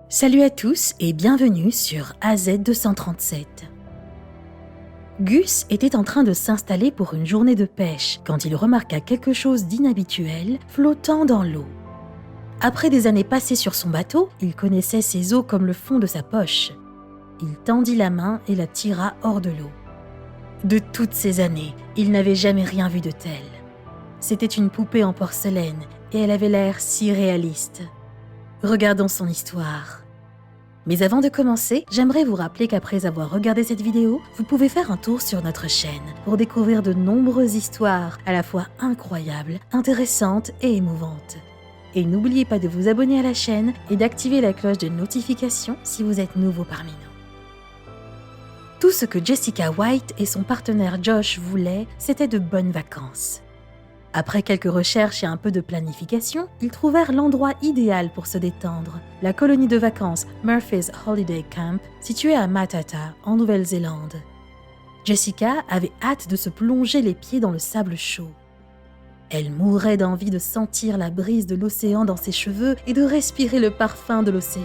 Salut à tous et bienvenue sur AZ237. Gus était en train de s'installer pour une journée de pêche quand il remarqua quelque chose d'inhabituel flottant dans l'eau. Après des années passées sur son bateau, il connaissait ces eaux comme le fond de sa poche. Il tendit la main et la tira hors de l'eau. De toutes ces années, il n'avait jamais rien vu de tel. C'était une poupée en porcelaine et elle avait l'air si réaliste. Regardons son histoire. Mais avant de commencer, j'aimerais vous rappeler qu'après avoir regardé cette vidéo, vous pouvez faire un tour sur notre chaîne pour découvrir de nombreuses histoires à la fois incroyables, intéressantes et émouvantes. Et n'oubliez pas de vous abonner à la chaîne et d'activer la cloche de notification si vous êtes nouveau parmi nous. Tout ce que Jessica White et son partenaire Josh voulaient, c'était de bonnes vacances. Après quelques recherches et un peu de planification, ils trouvèrent l'endroit idéal pour se détendre, la colonie de vacances Murphy's Holiday Camp, située à Matata, en Nouvelle-Zélande. Jessica avait hâte de se plonger les pieds dans le sable chaud. Elle mourait d'envie de sentir la brise de l'océan dans ses cheveux et de respirer le parfum de l'océan.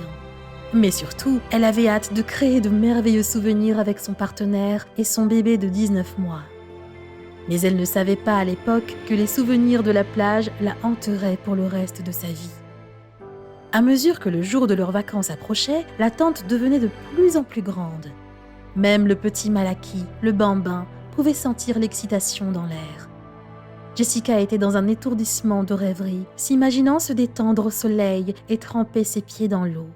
Mais surtout, elle avait hâte de créer de merveilleux souvenirs avec son partenaire et son bébé de 19 mois. Mais elle ne savait pas à l'époque que les souvenirs de la plage la hanteraient pour le reste de sa vie. À mesure que le jour de leurs vacances approchait, l'attente devenait de plus en plus grande. Même le petit Malaki, le bambin, pouvait sentir l'excitation dans l'air. Jessica était dans un étourdissement de rêverie, s'imaginant se détendre au soleil et tremper ses pieds dans l'eau.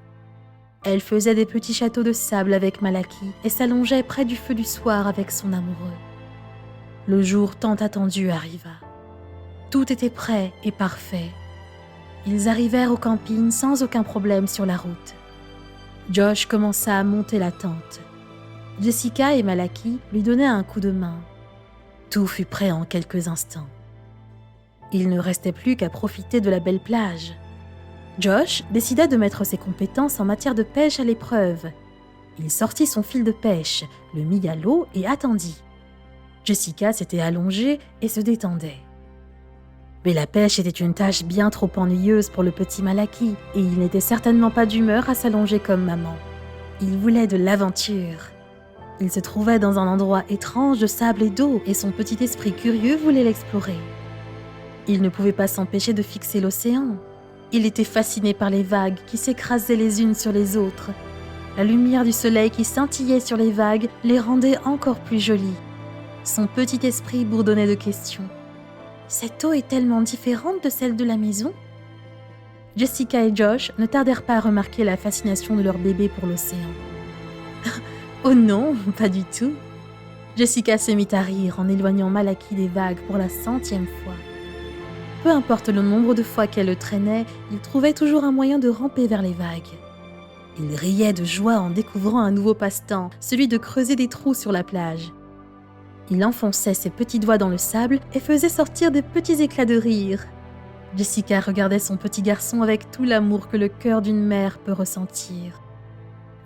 Elle faisait des petits châteaux de sable avec Malaki et s'allongeait près du feu du soir avec son amoureux. Le jour tant attendu arriva. Tout était prêt et parfait. Ils arrivèrent au camping sans aucun problème sur la route. Josh commença à monter la tente. Jessica et Malaki lui donnaient un coup de main. Tout fut prêt en quelques instants. Il ne restait plus qu'à profiter de la belle plage. Josh décida de mettre ses compétences en matière de pêche à l'épreuve. Il sortit son fil de pêche, le mit à l'eau et attendit. Jessica s'était allongée et se détendait. Mais la pêche était une tâche bien trop ennuyeuse pour le petit Malaki et il n'était certainement pas d'humeur à s'allonger comme maman. Il voulait de l'aventure. Il se trouvait dans un endroit étrange de sable et d'eau et son petit esprit curieux voulait l'explorer. Il ne pouvait pas s'empêcher de fixer l'océan. Il était fasciné par les vagues qui s'écrasaient les unes sur les autres. La lumière du soleil qui scintillait sur les vagues les rendait encore plus jolies. Son petit esprit bourdonnait de questions. Cette eau est tellement différente de celle de la maison. Jessica et Josh ne tardèrent pas à remarquer la fascination de leur bébé pour l'océan. Oh non, pas du tout. Jessica se mit à rire en éloignant Malaki des vagues pour la 100e fois. Peu importe le nombre de fois qu'elle le traînait, il trouvait toujours un moyen de ramper vers les vagues. Il riait de joie en découvrant un nouveau passe-temps, celui de creuser des trous sur la plage. Il enfonçait ses petits doigts dans le sable et faisait sortir de petits éclats de rire. Jessica regardait son petit garçon avec tout l'amour que le cœur d'une mère peut ressentir.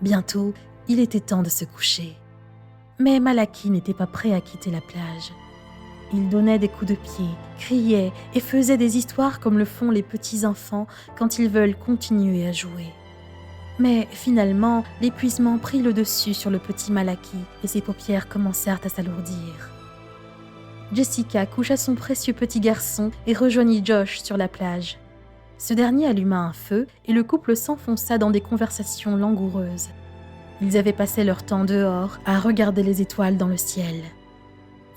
Bientôt, il était temps de se coucher. Mais Malaki n'était pas prêt à quitter la plage. Il donnait des coups de pied, criait et faisait des histoires comme le font les petits enfants quand ils veulent continuer à jouer. Mais finalement, l'épuisement prit le dessus sur le petit Malaki et ses paupières commencèrent à s'alourdir. Jessica coucha son précieux petit garçon et rejoignit Josh sur la plage. Ce dernier alluma un feu et le couple s'enfonça dans des conversations langoureuses. Ils avaient passé leur temps dehors à regarder les étoiles dans le ciel.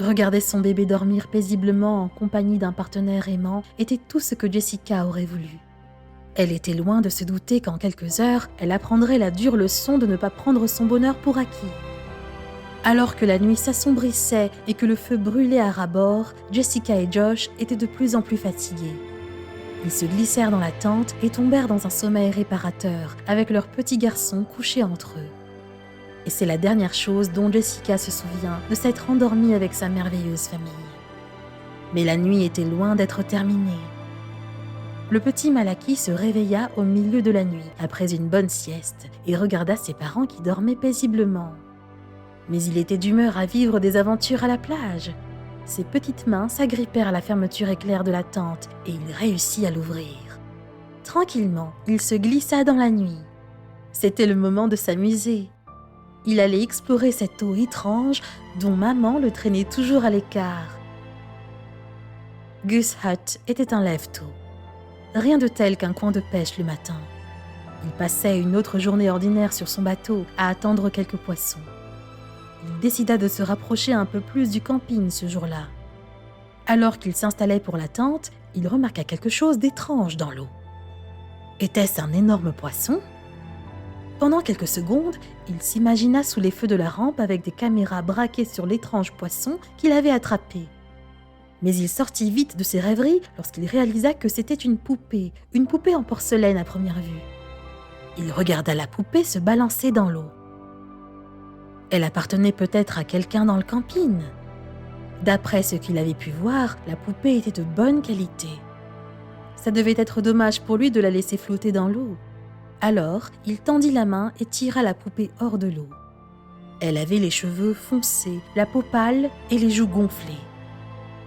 Regarder son bébé dormir paisiblement en compagnie d'un partenaire aimant était tout ce que Jessica aurait voulu. Elle était loin de se douter qu'en quelques heures, elle apprendrait la dure leçon de ne pas prendre son bonheur pour acquis. Alors que la nuit s'assombrissait et que le feu brûlait à ras-bord, Jessica et Josh étaient de plus en plus fatigués. Ils se glissèrent dans la tente et tombèrent dans un sommeil réparateur, avec leur petit garçon couché entre eux. Et c'est la dernière chose dont Jessica se souvient, de s'être endormie avec sa merveilleuse famille. Mais la nuit était loin d'être terminée. Le petit Malaki se réveilla au milieu de la nuit, après une bonne sieste, et regarda ses parents qui dormaient paisiblement. Mais il était d'humeur à vivre des aventures à la plage. Ses petites mains s'agrippèrent à la fermeture éclair de la tente, et il réussit à l'ouvrir. Tranquillement, il se glissa dans la nuit. C'était le moment de s'amuser. Il allait explorer cette eau étrange dont maman le traînait toujours à l'écart. Gus Hutt était un lève-tôt. Rien de tel qu'un coin de pêche le matin. Il passait une autre journée ordinaire sur son bateau à attendre quelques poissons. Il décida de se rapprocher un peu plus du camping ce jour-là. Alors qu'il s'installait pour la tente, il remarqua quelque chose d'étrange dans l'eau. Était-ce un énorme poisson ? Pendant quelques secondes, il s'imagina sous les feux de la rampe avec des caméras braquées sur l'étrange poisson qu'il avait attrapé. Mais il sortit vite de ses rêveries lorsqu'il réalisa que c'était une poupée en porcelaine à première vue. Il regarda la poupée se balancer dans l'eau. Elle appartenait peut-être à quelqu'un dans le camping. D'après ce qu'il avait pu voir, la poupée était de bonne qualité. Ça devait être dommage pour lui de la laisser flotter dans l'eau. Alors, il tendit la main et tira la poupée hors de l'eau. Elle avait les cheveux foncés, la peau pâle et les joues gonflées.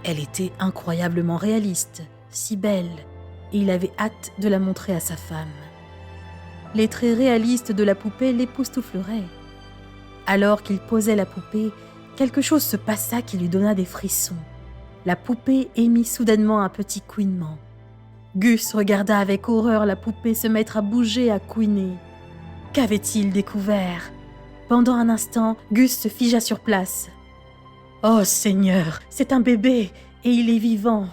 Elle était incroyablement réaliste, si belle, et il avait hâte de la montrer à sa femme. Les traits réalistes de la poupée l'époustoufleraient. Alors qu'il posait la poupée, quelque chose se passa qui lui donna des frissons. La poupée émit soudainement un petit couinement. Gus regarda avec horreur la poupée se mettre à bouger, à couiner. Qu'avait-il découvert ? Pendant un instant, Gus se figea sur place. « Oh Seigneur, c'est un bébé et il est vivant !»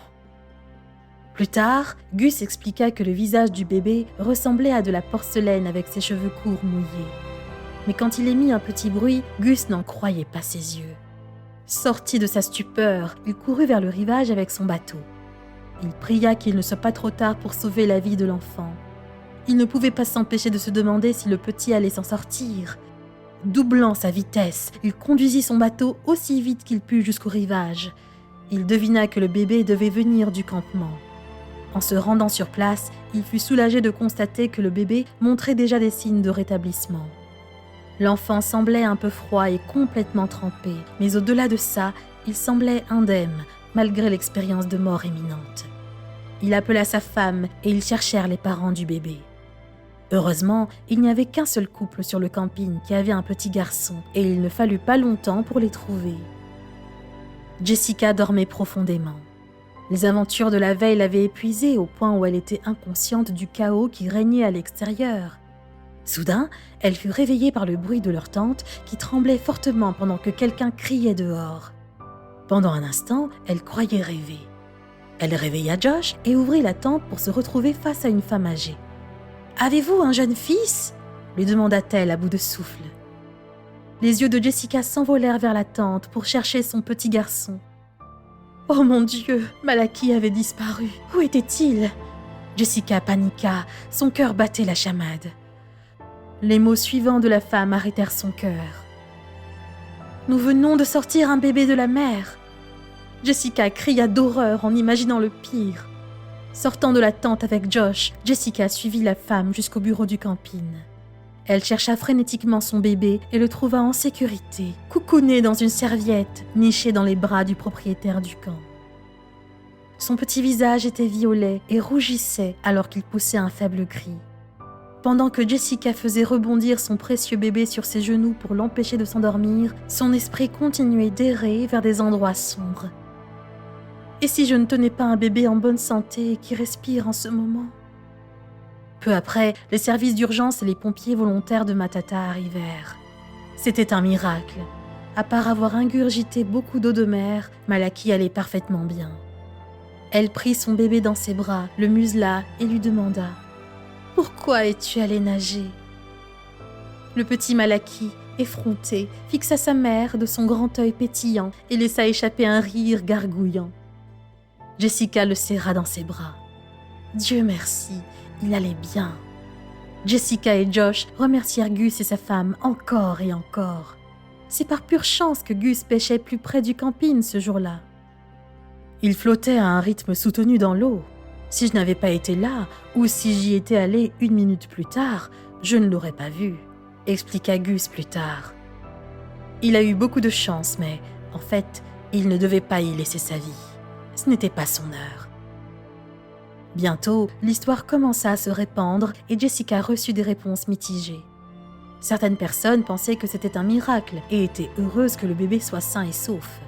Plus tard, Gus expliqua que le visage du bébé ressemblait à de la porcelaine avec ses cheveux courts mouillés. Mais quand il émit un petit bruit, Gus n'en croyait pas ses yeux. Sorti de sa stupeur, il courut vers le rivage avec son bateau. Il pria qu'il ne soit pas trop tard pour sauver la vie de l'enfant. Il ne pouvait pas s'empêcher de se demander si le petit allait s'en sortir. Doublant sa vitesse, il conduisit son bateau aussi vite qu'il put jusqu'au rivage. Il devina que le bébé devait venir du campement. En se rendant sur place, il fut soulagé de constater que le bébé montrait déjà des signes de rétablissement. L'enfant semblait un peu froid et complètement trempé, mais au-delà de ça, il semblait indemne, malgré l'expérience de mort imminente. Il appela sa femme et ils cherchèrent les parents du bébé. Heureusement, il n'y avait qu'un seul couple sur le camping qui avait un petit garçon et il ne fallut pas longtemps pour les trouver. Jessica dormait profondément. Les aventures de la veille l'avaient épuisée au point où elle était inconsciente du chaos qui régnait à l'extérieur. Soudain, elle fut réveillée par le bruit de leur tente qui tremblait fortement pendant que quelqu'un criait dehors. Pendant un instant, elle croyait rêver. Elle réveilla Josh et ouvrit la tente pour se retrouver face à une femme âgée. « Avez-vous un jeune fils ?» lui demanda-t-elle à bout de souffle. Les yeux de Jessica s'envolèrent vers la tente pour chercher son petit garçon. Oh mon Dieu, Malachi avait disparu. Où était-il ? Jessica paniqua, son cœur battait la chamade. Les mots suivants de la femme arrêtèrent son cœur. « Nous venons de sortir un bébé de la mer !» Jessica cria d'horreur en imaginant le pire. Sortant de la tente avec Josh, Jessica suivit la femme jusqu'au bureau du camping. Elle chercha frénétiquement son bébé et le trouva en sécurité, coucouné dans une serviette, niché dans les bras du propriétaire du camp. Son petit visage était violet et rougissait alors qu'il poussait un faible cri. Pendant que Jessica faisait rebondir son précieux bébé sur ses genoux pour l'empêcher de s'endormir, son esprit continuait d'errer vers des endroits sombres. Et si je ne tenais pas un bébé en bonne santé et qui respire en ce moment ? Peu après, les services d'urgence et les pompiers volontaires de Matata arrivèrent. C'était un miracle. À part avoir ingurgité beaucoup d'eau de mer, Malachi allait parfaitement bien. Elle prit son bébé dans ses bras, le musela et lui demanda « Pourquoi es-tu allé nager ?» Le petit Malachi, effronté, fixa sa mère de son grand œil pétillant et laissa échapper un rire gargouillant. Jessica le serra dans ses bras. Dieu merci, il allait bien. Jessica et Josh remercièrent Gus et sa femme encore et encore. C'est par pure chance que Gus pêchait plus près du camping ce jour-là. Il flottait à un rythme soutenu dans l'eau. Si je n'avais pas été là, ou si j'y étais allé 1 minute plus tard, je ne l'aurais pas vu, expliqua Gus plus tard. Il a eu beaucoup de chance, mais en fait, il ne devait pas y laisser sa vie. Ce n'était pas son heure. Bientôt, l'histoire commença à se répandre et Jessica reçut des réponses mitigées. Certaines personnes pensaient que c'était un miracle et étaient heureuses que le bébé soit sain et sauf.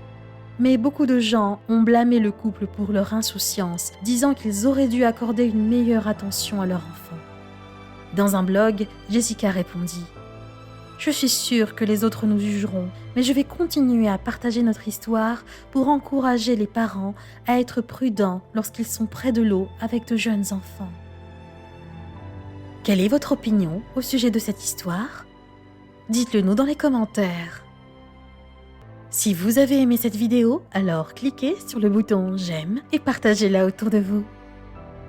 Mais beaucoup de gens ont blâmé le couple pour leur insouciance, disant qu'ils auraient dû accorder une meilleure attention à leur enfant. Dans un blog, Jessica répondit « Je suis sûre que les autres nous jugeront, mais je vais continuer à partager notre histoire pour encourager les parents à être prudents lorsqu'ils sont près de l'eau avec de jeunes enfants. » Quelle est votre opinion au sujet de cette histoire? Dites-le nous dans les commentaires. Si vous avez aimé cette vidéo, alors cliquez sur le bouton j'aime et partagez-la autour de vous.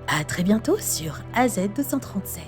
À très bientôt sur AZ237.